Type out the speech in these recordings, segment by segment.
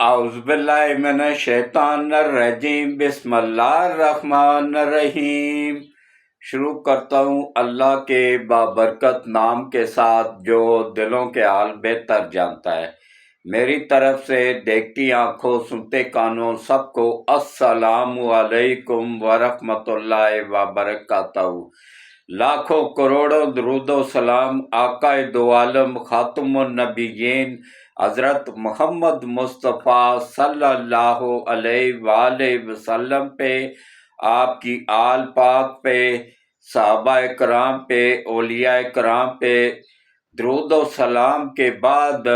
اعوذ باللہ من الشیطان الرجیم، بسم اللہ الرحمن الرحیم۔ شروع کرتا ہوں اللہ کے بابرکت نام کے ساتھ جو دلوں کے حال بہتر جانتا ہے۔ میری طرف سے دیکھتی آنکھوں سنتے کانوں سب کو السلام علیکم ورحمۃ اللہ وبرکاتہ۔ لاکھوں کروڑوں درود و سلام آقا دو عالم خاتم النبیین حضرت محمد مصطفیٰ صلی اللہ علیہ وآلہ وسلم پہ، آپ کی آل پاک پہ، صحابہ کرام پہ، اولیاء کرام پہ درود و سلام کے بعد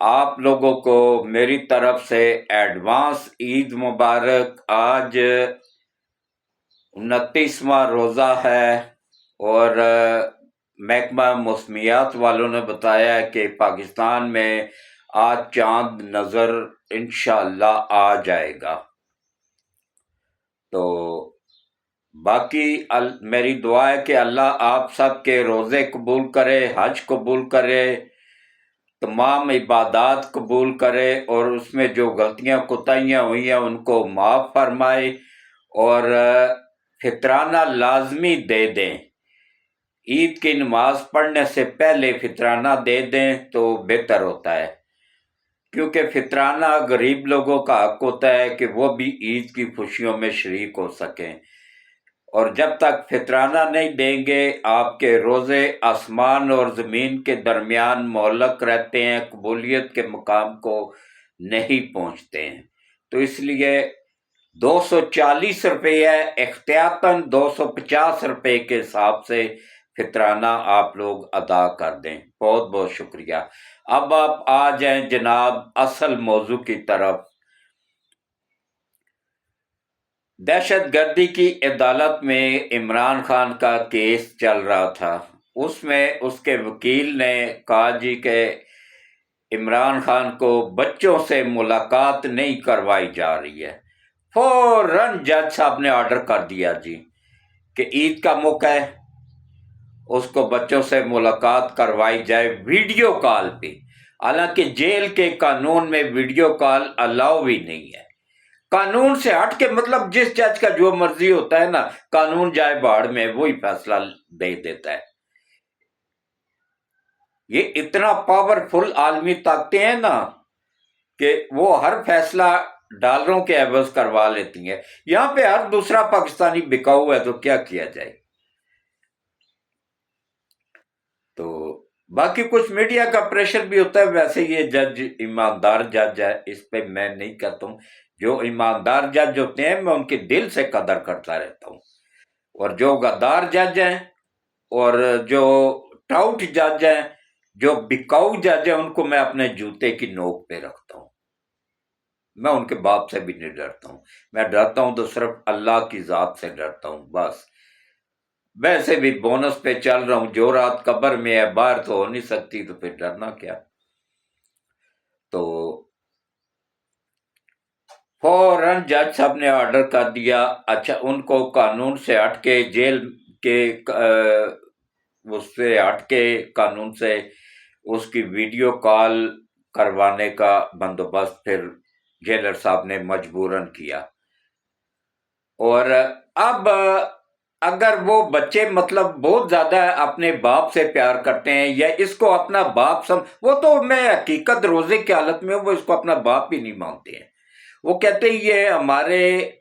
آپ لوگوں کو میری طرف سے ایڈوانس عید مبارک۔ آج 29واں روزہ ہے اور محکمہ موسمیات والوں نے بتایا ہے کہ پاکستان میں آج چاند نظر انشاءاللہ آ جائے گا۔ تو باقی میری دعا ہے کہ اللہ آپ سب کے روزے قبول کرے، حج قبول کرے، تمام عبادات قبول کرے اور اس میں جو غلطیاں کوتاہیاں ہوئی ہیں ان کو معاف فرمائے، اور فطرانہ لازمی دے دیں۔ عید کی نماز پڑھنے سے پہلے فطرانہ دے دیں تو بہتر ہوتا ہے، کیونکہ فطرانہ غریب لوگوں کا حق ہوتا ہے کہ وہ بھی عید کی خوشیوں میں شریک ہو سکیں، اور جب تک فطرانہ نہیں دیں گے آپ کے روزے آسمان اور زمین کے درمیان معلق رہتے ہیں، قبولیت کے مقام کو نہیں پہنچتے ہیں۔ تو اس لیے 240 روپے ہے، احتیاطاً 250 روپے کے حساب سے فطرانہ آپ لوگ ادا کر دیں۔ بہت بہت شکریہ۔ اب آپ آ جائیں جناب اصل موضوع کی طرف۔ دہشت گردی کی عدالت میں عمران خان کا کیس چل رہا تھا، اس میں اس کے وکیل نے کہا جی کہ عمران خان کو بچوں سے ملاقات نہیں کروائی جا رہی ہے۔ فوراً جج صاحب نے آرڈر کر دیا جی کہ عید کا موقع ہے، اس کو بچوں سے ملاقات کروائی جائے ویڈیو کال پہ۔ حالانکہ جیل کے قانون میں ویڈیو کال الاؤ بھی نہیں ہے۔ قانون سے ہٹ کے مطلب جس جج کا جو مرضی ہوتا ہے نا، قانون جائے باڑ میں، وہی فیصلہ دے دیتا ہے۔ یہ اتنا پاورفل عالمی طاقتیں ہیں نا کہ وہ ہر فیصلہ ڈالروں کے عوض کروا لیتی ہیں۔ یہاں پہ ہر دوسرا پاکستانی بکاؤ ہے تو کیا کیا جائے۔ تو باقی کچھ میڈیا کا پریشر بھی ہوتا ہے، ویسے یہ جج ایماندار جج ہے، اس پہ میں نہیں کہتا ہوں۔ جو ایماندار جج ہوتے ہیں میں ان کے دل سے قدر کرتا رہتا ہوں، اور جو غدار جج ہیں اور جو ٹاؤٹ جج ہیں، جو بکاؤ جج ہیں، ان کو میں اپنے جوتے کی نوک پہ رکھتا ہوں۔ میں ان کے باپ سے بھی نہیں ڈرتا ہوں، میں ڈرتا ہوں تو صرف اللہ کی ذات سے ڈرتا ہوں بس۔ ویسے بھی بونس پہ چل رہا ہوں، جو رات قبر میں ہے باہر تو ہو نہیں سکتی، تو پھر ڈرنا کیا۔ تو فوراً جج صاحب نے آرڈر کر دیا، اچھا ان کو قانون سے ہٹ کے، جیل کے اس سے ہٹ کے قانون سے اس کی ویڈیو کال کروانے کا بندوبست پھر جیلر صاحب نے مجبوراً کیا۔ اور اب اگر وہ بچے مطلب بہت زیادہ اپنے باپ سے پیار کرتے ہیں یا اس کو اپنا باپ وہ تو میں حقیقت روزے کی حالت میں وہ اس کو اپنا باپ ہی نہیں مانتے ہیں۔ وہ کہتے ہیں یہ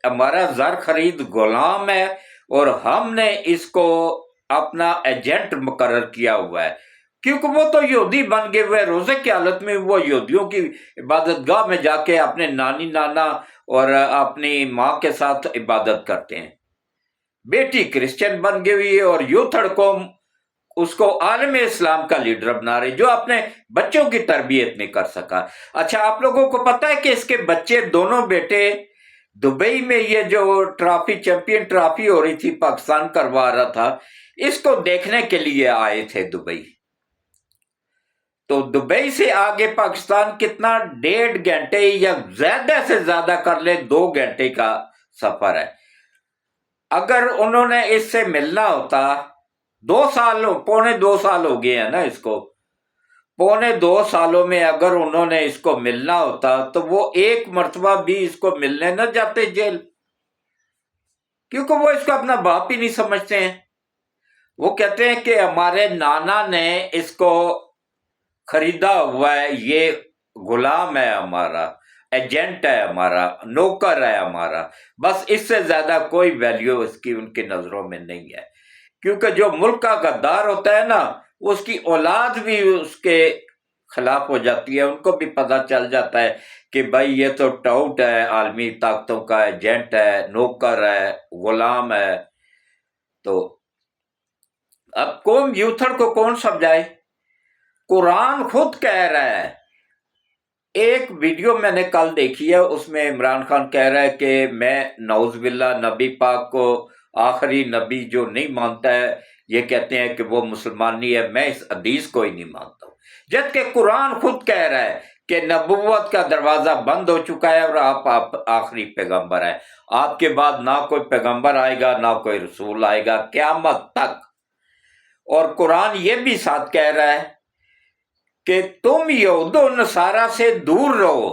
ہمارا زر خرید غلام ہے اور ہم نے اس کو اپنا ایجنٹ مقرر کیا ہوا ہے، کیونکہ وہ تو یہودی بن گئے ہوئے۔ روزے کی حالت میں وہ یہودیوں کی عبادت گاہ میں جا کے اپنے نانی نانا اور اپنی ماں کے ساتھ عبادت کرتے ہیں۔ بیٹی کرسچن بن گئی ہوئی ہے اور یوتھڑ قوم اس کو عالم اسلام کا لیڈر بنا رہے، جو اپنے بچوں کی تربیت نہیں کر سکا۔ اچھا آپ لوگوں کو پتا ہے کہ اس کے بچے دونوں بیٹے دبئی میں یہ جو ٹرافی چیمپئن ٹرافی ہو رہی تھی پاکستان کروا رہا تھا، اس کو دیکھنے کے لیے آئے تھے دبئی۔ تو دبئی سے آگے پاکستان کتنا 1.5 گھنٹے یا زیادہ سے زیادہ کر لے 2 گھنٹے کا سفر ہے۔ اگر انہوں نے اس سے ملنا ہوتا، 2 سال پونے 2 سال ہو گئے ہیں نا اس کو، پونے 2 سالوں میں اگر انہوں نے اس کو ملنا ہوتا تو وہ ایک مرتبہ بھی اس کو ملنے نہ جاتے جیل، کیونکہ وہ اس کو اپنا باپ ہی نہیں سمجھتے ہیں۔ وہ کہتے ہیں کہ ہمارے نانا نے اس کو خریدا ہوا ہے، یہ غلام ہے ہمارا، ایجنٹ ہے ہمارا، نوکر ہے ہمارا، بس اس سے زیادہ کوئی ویلیو اس کی ان کی نظروں میں نہیں ہے۔ کیونکہ جو ملک کا غدار ہوتا ہے نا، اس کی اولاد بھی اس کے خلاف ہو جاتی ہے، ان کو بھی پتہ چل جاتا ہے کہ بھائی یہ تو ٹاؤٹ ہے، عالمی طاقتوں کا ایجنٹ ہے، نوکر ہے، غلام ہے۔ تو اب قوم یوتھڑ کو کون سمجھائے؟ قرآن خود کہہ رہا ہے، ایک ویڈیو میں نے کل دیکھی ہے، اس میں عمران خان کہہ رہا ہے کہ میں نعوذ باللہ نبی پاک کو آخری نبی جو نہیں مانتا ہے، یہ کہتے ہیں کہ وہ مسلمان نہیں ہے، میں اس حدیث کو ہی نہیں مانتا ہوں، جبکہ قرآن خود کہہ رہا ہے کہ نبوت کا دروازہ بند ہو چکا ہے اور آپ آخری پیغمبر ہیں، آپ کے بعد نہ کوئی پیغمبر آئے گا نہ کوئی رسول آئے گا قیامت تک۔ اور قرآن یہ بھی ساتھ کہہ رہا ہے کہ تم یہود و نصارہ سے دور رہو،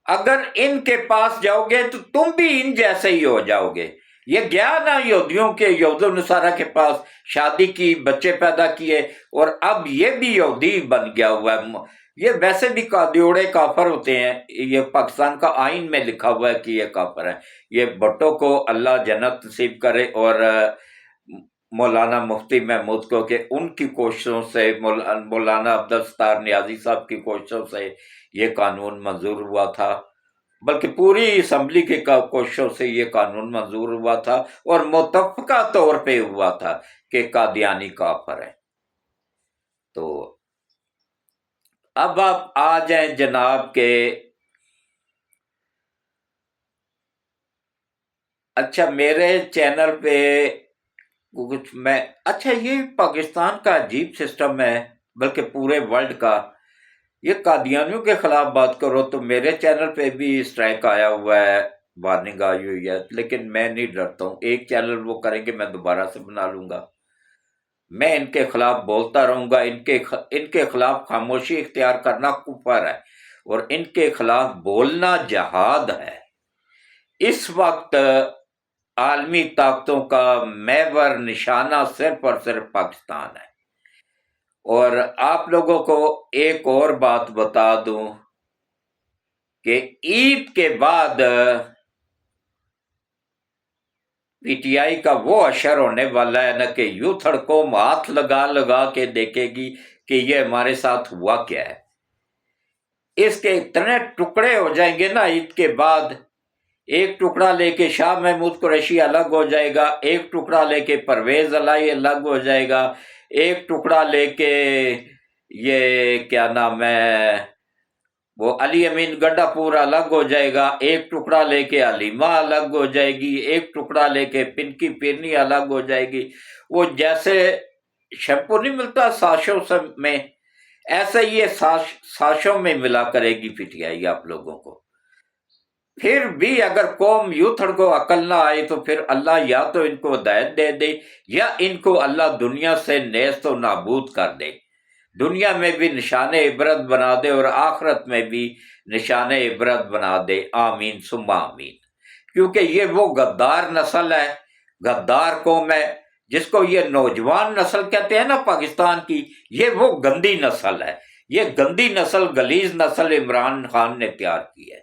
اگر ان کے پاس جاؤ گے تو تم بھی ان جیسے ہی ہو جاؤ گے۔ یہ گیا نا یہودیوں کے، یہود و نصارہ کے پاس، شادی کی، بچے پیدا کیے، اور اب یہ بھی یہودی بن گیا ہوا ہے۔ یہ ویسے بھی دیوڑے کافر ہوتے ہیں، یہ پاکستان کا آئین میں لکھا ہوا ہے کہ یہ کافر ہیں۔ یہ بھٹو کو اللہ جنت نصیب کرے، اور مولانا مفتی محمود کو کہ ان کی کوششوں سے، مولانا عبدالستار نیازی صاحب کی کوششوں سے یہ قانون منظور ہوا تھا، بلکہ پوری اسمبلی کی کوششوں سے یہ قانون منظور ہوا تھا، اور متفقہ طور پہ ہوا تھا کہ قادیانی کافر ہیں۔ تو اب آپ آ جائیں جناب کہ اچھا میرے چینل پہ کچھ اچھا یہ پاکستان کا عجیب سسٹم ہے، بلکہ پورے ورلڈ کا، یہ قادیانیوں کے خلاف بات کرو تو میرے چینل پہ بھی اسٹرائک آیا ہوا ہے، وارننگ آئی ہوئی ہے، لیکن میں نہیں ڈرتا ہوں، ایک چینل وہ کریں گے میں دوبارہ سے بنا لوں گا، میں ان کے خلاف بولتا رہوں گا، ان کے خلاف خاموشی اختیار کرنا کفر ہے، اور ان کے خلاف بولنا جہاد ہے۔ اس وقت عالمی طاقتوں کا محور نشانہ صرف اور صرف پاکستان ہے۔ اور آپ لوگوں کو ایک اور بات بتا دوں کہ عید کے بعد پی ٹی آئی کا وہ اشر ہونے والا ہے نا کہ یوتھڑ کو ہاتھ لگا لگا کے دیکھے گی کہ یہ ہمارے ساتھ ہوا کیا ہے۔ اس کے اتنے ٹکڑے ہو جائیں گے نا عید کے بعد، ایک ٹکڑا لے کے شاہ محمود قریشی الگ ہو جائے گا، ایک ٹکڑا لے کے پرویز الہی الگ ہو جائے گا، ایک ٹکڑا لے کے یہ کیا نام ہے وہ علی امین گڈا پور الگ ہو جائے گا، ایک ٹکڑا لے کے علیمہ الگ ہو جائے گی، ایک ٹکڑا لے کے پنکی پیرنی الگ ہو جائے گی۔ وہ جیسے شیمپو نہیں ملتا ساشوں میں، ایسے ہی یہ ساشوں میں ملا کرے گی پی ٹی آئی آپ لوگوں کو۔ پھر بھی اگر قوم یوتھڑ کو عقل نہ آئے تو پھر اللہ یا تو ان کو ہدایت دے دے، یا ان کو اللہ دنیا سے نیست و نابود کر دے، دنیا میں بھی نشان عبرت بنا دے اور آخرت میں بھی نشان عبرت بنا دے، آمین ثم آمین۔ کیونکہ یہ وہ غدار نسل ہے، غدار قوم ہے، جس کو یہ نوجوان نسل کہتے ہیں نا پاکستان کی، یہ وہ گندی نسل ہے، یہ گندی نسل، گلیز نسل عمران خان نے تیار کی ہے۔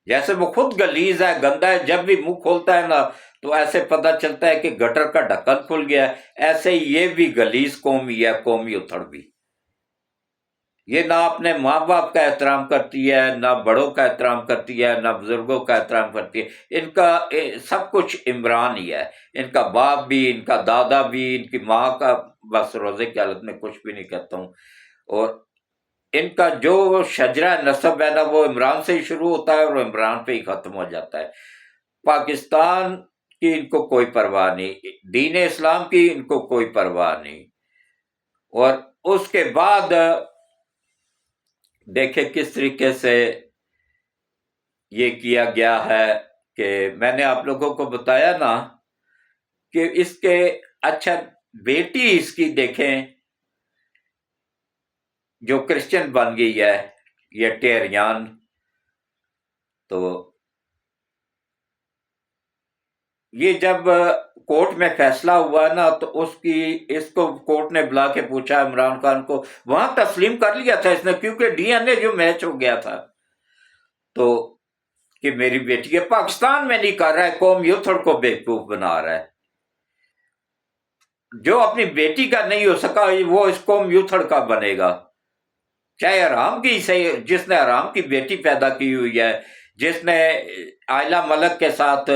جیسے وہ خود گلیز ہے، گندا ہے، جب بھی منہ کھولتا ہے نا تو ایسے پتہ چلتا ہے کہ گٹر کا ڈھکن کھل گیا ہے، ایسے ہی یہ بھی گلیز قوم ہی ہے، قوم یوتھڑ بھی۔ یہ نہ اپنے ماں باپ کا احترام کرتی ہے، نہ بڑوں کا احترام کرتی ہے، نہ بزرگوں کا احترام کرتی ہے، ان کا سب کچھ عمران ہی ہے، ان کا باپ بھی، ان کا دادا بھی، ان کی ماں کا، بس روزے کی حالت میں کچھ بھی نہیں کہتا ہوں، اور ان کا جو شجرہ نسب ہے نا وہ عمران سے ہی شروع ہوتا ہے اور عمران پہ ہی ختم ہو جاتا ہے۔ پاکستان کی ان کو کوئی پرواہ نہیں، دین اسلام کی ان کو کوئی پرواہ نہیں۔ اور اس کے بعد دیکھیں کس طریقے سے یہ کیا گیا ہے کہ میں نے آپ لوگوں کو بتایا نا کہ اس کے اچھا بیٹی اس کی دیکھیں جو کرسچن بن گئی ہے، یہ ٹیریان، تو یہ جب کورٹ میں فیصلہ ہوا نا تو اس کو کورٹ نے بلا کے پوچھا عمران خان کو، وہاں تسلیم کر لیا تھا اس نے، کیونکہ ڈی این اے جو میچ ہو گیا تھا، تو کہ میری بیٹی ہے، پاکستان میں نہیں کر رہا ہے، قوم یوتھڑ کو بیوقوف بنا رہا ہے، جو اپنی بیٹی کا نہیں ہو سکا وہ اس قوم یوتھڑ کا بنے گا، چاہے حرام کی صحیح، جس نے حرام کی بیٹی پیدا کی ہوئی ہے، جس نے عائلہ ملک کے ساتھ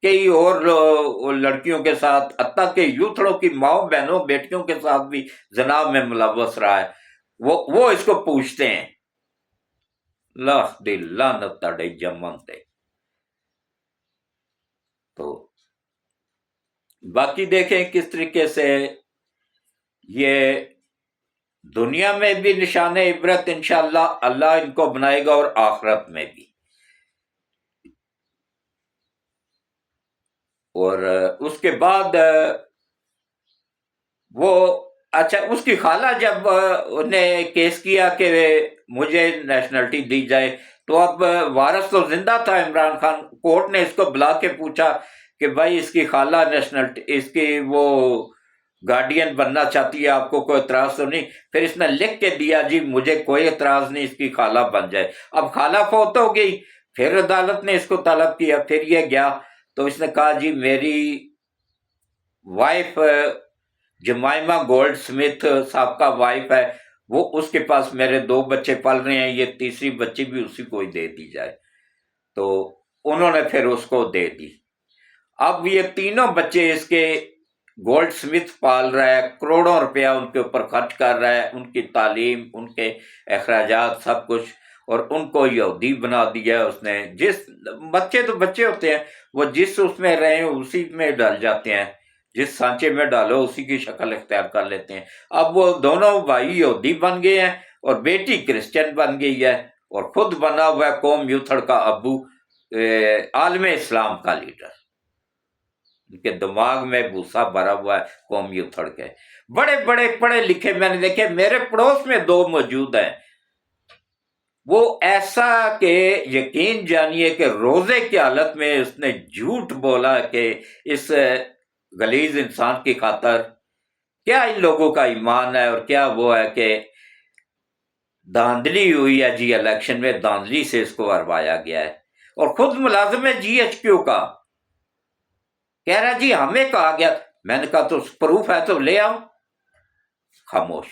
کئی اور لڑکیوں کے ساتھ، حتیٰ کہ یوتھڑوں کی ماؤں بہنوں بیٹیوں کے ساتھ بھی زنا میں ملوث رہا ہے، وہ اس کو پوچھتے ہیں لاکھ دی لعنت تڑے جمن تے۔ تو باقی دیکھیں کس طریقے سے یہ دنیا میں بھی نشان عبرت انشاءاللہ اللہ ان کو بنائے گا، اور آخرت میں بھی۔ اور اس کے بعد وہ اچھا، اس کی خالہ جب نے کیس کیا کہ مجھے نیشنلٹی دی جائے، تو اب وارث تو زندہ تھا عمران خان، کورٹ نے اس کو بلا کے پوچھا کہ بھائی اس کی خالہ نیشنلٹی، اس کی وہ گارڈین بننا چاہتی ہے، آپ کو کوئی اعتراض تو نہیں؟ پھر اس نے لکھ کے دیا جی مجھے کوئی اعتراض نہیں، اس کی خالہ بن جائے۔ اب خالہ فوت ہو گئی، پھر عدالت نے اس کو طلب کیا، پھر یہ گیا تو اس نے کہا جی میری وائف جمائمہ گولڈ سمتھ سابقہ وائف ہے، وہ اس کے پاس میرے 2 بچے پل رہے ہیں، یہ تیسری بچی بھی اسی کو ہی دے دی جائے، تو انہوں نے پھر اس کو دے دی۔ اب یہ تینوں بچے اس کے گولڈ سمتھ پال رہا ہے، کروڑوں روپیہ ان کے اوپر خرچ کر رہا ہے، ان کی تعلیم، ان کے اخراجات، سب کچھ، اور ان کو یہودی بنا دیا اس نے۔ جس بچے تو بچے ہوتے ہیں، وہ جس اس میں رہے اسی میں ڈال جاتے ہیں، جس سانچے میں ڈالو اسی کی شکل اختیار کر لیتے ہیں۔ اب وہ دونوں بھائی یہودی بن گئے ہیں اور بیٹی کرسچن بن گئی ہے، اور خود بنا ہوا ہے قوم یوتھڑ کا ابو، عالم اسلام کا لیڈر۔ ان کے دماغ میں بھوسا بھرا ہوا ہے قوم یوتھڑ کے، بڑے بڑے پڑھے لکھے میں نے دیکھے، میرے پڑوس میں 2 موجود ہیں، وہ ایسا کہ یقین جانیے کہ روزے کی حالت میں اس نے جھوٹ بولا کہ اس غلیظ انسان کی خاطر، کیا ان لوگوں کا ایمان ہے، اور کیا وہ ہے کہ دھاندلی ہوئی ہے جی، الیکشن میں دھاندلی سے اس کو ہروایا گیا ہے، اور خود ملازم ہے جی ایچ کیو کا، کہہ رہا جی ہمیں کہا گیا۔ میں نے کہا تو پروف ہے تو لے آؤ، خاموش۔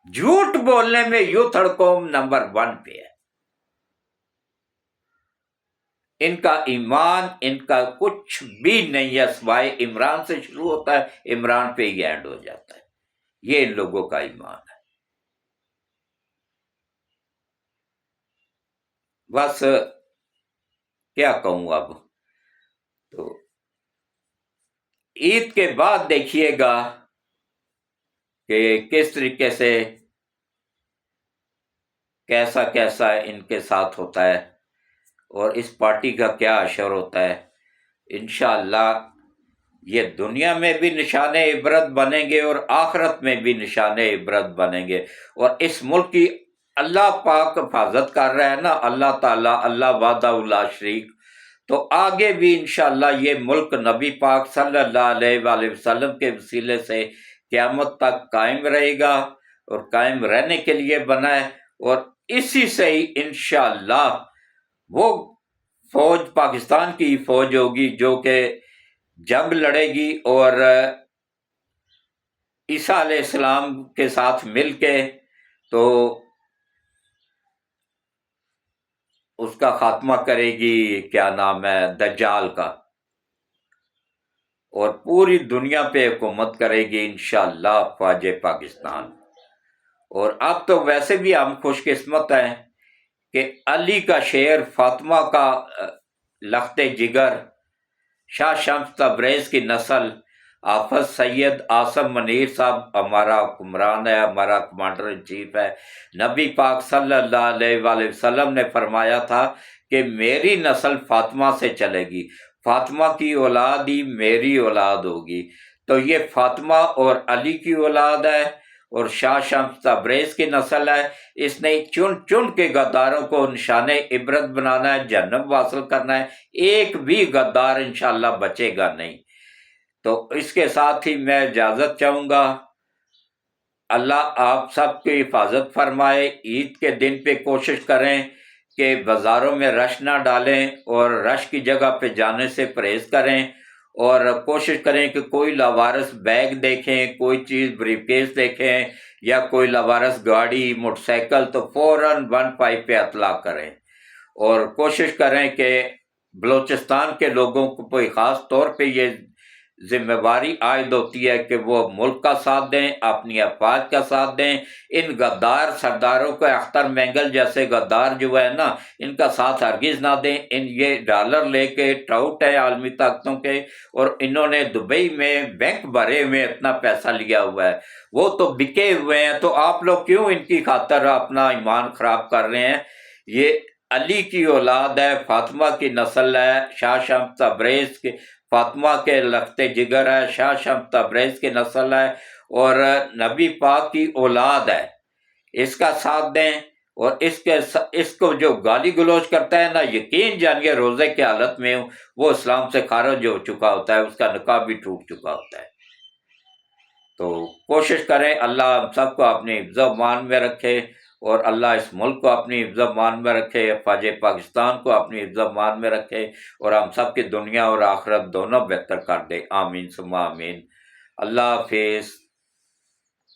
جھوٹ بولنے میں یوتھڑ قوم نمبر 1 پہ ہے، ان کا ایمان، ان کا کچھ بھی نہیں ہے، سوائے عمران سے شروع ہوتا ہے، عمران پہ ہی اینڈ ہو جاتا ہے، یہ ان لوگوں کا ایمان ہے۔ بس کیا کہوں اب، تو عید کے بعد دیکھیے گا کہ کس طریقے سے کیسا کیسا ان کے ساتھ ہوتا ہے، اور اس پارٹی کا کیا اثر ہوتا ہے۔ انشاءاللہ یہ دنیا میں بھی نشان عبرت بنیں گے، اور آخرت میں بھی نشان عبرت بنیں گے، اور اس ملک کی اللہ پاک حفاظت کر رہا ہے نا، اللہ تعالیٰ، اللہ وحدہ لا شریک، تو آگے بھی انشاءاللہ یہ ملک نبی پاک صلی اللہ علیہ وآلہ وسلم کے وسیلے سے قیامت تک قائم رہے گا، اور قائم رہنے کے لیے بنا ہے، اور اسی سے ہی انشاءاللہ وہ فوج پاکستان کی فوج ہوگی جو کہ جنگ لڑے گی، اور عیسیٰ علیہ السلام کے ساتھ مل کے تو اس کا خاتمہ کرے گی، کیا نام ہے، دجال کا، اور پوری دنیا پہ حکومت کرے گی انشاءاللہ فوج پاکستان۔ اور اب تو ویسے بھی ہم خوش قسمت ہیں کہ علی کا شعر، فاطمہ کا لخت جگر، شاہ شمس تبریز کی نسل، حافظ سید آصم منیر صاحب ہمارا حکمران ہے، ہمارا کمانڈر ان چیف ہے۔ نبی پاک صلی اللہ علیہ وآلہ وسلم نے فرمایا تھا کہ میری نسل فاطمہ سے چلے گی، فاطمہ کی اولاد ہی میری اولاد ہوگی، تو یہ فاطمہ اور علی کی اولاد ہے، اور شاہ شمس تبریز کی نسل ہے، اس نے چن چن کے غداروں کو نشان عبرت بنانا ہے، جنم حاصل کرنا ہے، ایک بھی غدار انشاءاللہ بچے گا نہیں۔ تو اس کے ساتھ ہی میں اجازت چاہوں گا، اللہ آپ سب کی حفاظت فرمائے۔ عید کے دن پہ کوشش کریں کہ بازاروں میں رش نہ ڈالیں اور رش کی جگہ پہ جانے سے پرہیز کریں، اور کوشش کریں کہ کوئی لاوارث بیگ دیکھیں، کوئی چیز بریف کیس دیکھیں یا کوئی لاوارث گاڑی موٹر سائیکل تو فوراً 15 پہ اطلاع کریں، اور کوشش کریں کہ بلوچستان کے لوگوں کو کوئی خاص طور پہ یہ ذمہ داری عائد ہوتی ہے کہ وہ ملک کا ساتھ دیں، اپنی افواج کا ساتھ دیں، ان غدار سرداروں کو، اختر مینگل جیسے غدار جو ہے نا، ان کا ساتھ ہرگز نہ دیں۔ ان یہ ڈالر لے کے ٹراؤٹ ہے عالمی طاقتوں کے، اور انہوں نے دبئی میں بینک بھرے ہوئے اتنا پیسہ لیا ہوا ہے، وہ تو بکے ہوئے ہیں، تو آپ لوگ کیوں ان کی خاطر اپنا ایمان خراب کر رہے ہیں؟ یہ علی کی اولاد ہے، فاطمہ کی نسل ہے، شاہ شمس تبریز کے فاطمہ کے لختے جگر ہے، شاہ شمس تبریز کی نسل ہے، اور نبی پاک کی اولاد ہے، اس کا ساتھ دیں۔ اور اس کو جو گالی گلوچ کرتا ہے نا، یقین جانیے روزے کی حالت میں وہ اسلام سے خارج ہو چکا ہوتا ہے، اس کا نکاح بھی ٹوٹ چکا ہوتا ہے۔ تو کوشش کریں اللہ ہم سب کو اپنی حفظ و امان میں رکھے، اور اللہ اس ملک کو اپنی حفظ و امان میں رکھے، فوج پاکستان کو اپنی حفظ و امان میں رکھے، اور ہم سب کی دنیا اور آخرت دونوں بہتر کر دے، آمین ثم آمین۔ اللہ حافظ۔